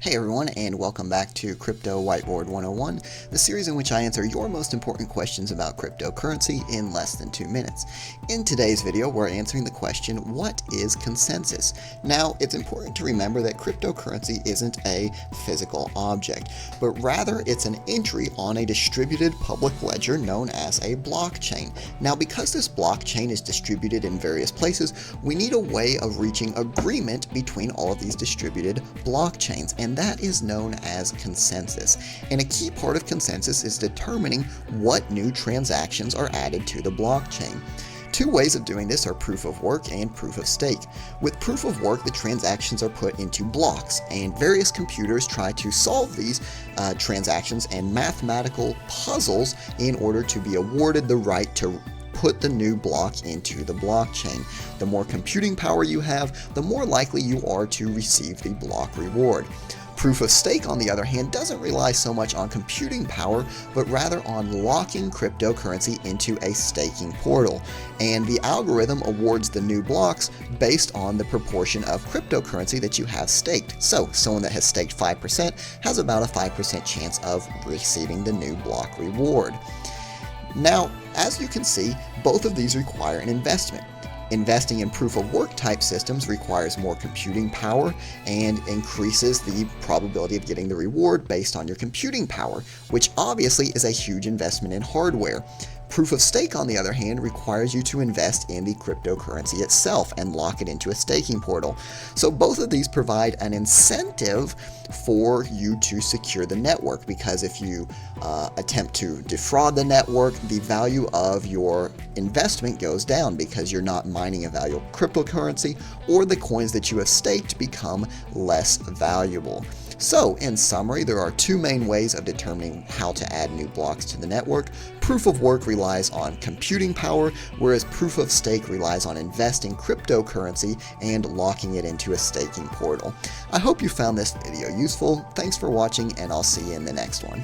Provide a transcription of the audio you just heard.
Hey everyone, and welcome back to Crypto Whiteboard 101, the series in which I answer your most important questions about cryptocurrency in less than 2 minutes. In today's video, we're answering the question, what is consensus? Now, it's important to remember that cryptocurrency isn't a physical object, but rather it's an entry on a distributed public ledger known as a blockchain. Now, because this blockchain is distributed in various places, we need a way of reaching agreement between all of these distributed blockchains, and that is known as consensus. And a key part of consensus is determining what new transactions are added to the blockchain. Two ways of doing this are proof of work and proof of stake. With proof of work, the transactions are put into blocks, and various computers try to solve these transactions and mathematical puzzles in order to be awarded the right to put the new block into the blockchain. The more computing power you have, the more likely you are to receive the block reward. Proof of stake, on the other hand, doesn't rely so much on computing power, but rather on locking cryptocurrency into a staking portal. And the algorithm awards the new blocks based on the proportion of cryptocurrency that you have staked. So, someone that has staked 5% has about a 5% chance of receiving the new block reward. Now, as you can see, both of these require an investment. Investing in proof-of-work type systems requires more computing power and increases the probability of getting the reward based on your computing power, which obviously is a huge investment in hardware. Proof of stake, on the other hand, requires you to invest in the cryptocurrency itself and lock it into a staking portal. So both of these provide an incentive for you to secure the network, because if you attempt to defraud the network, the value of your investment goes down because you're not mining a valuable cryptocurrency, or the coins that you have staked become less valuable. So, in summary, there are two main ways of determining how to add new blocks to the network. Proof of work relies on computing power, whereas proof of stake relies on investing cryptocurrency and locking it into a staking portal. I hope you found this video useful. Thanks for watching, and I'll see you in the next one.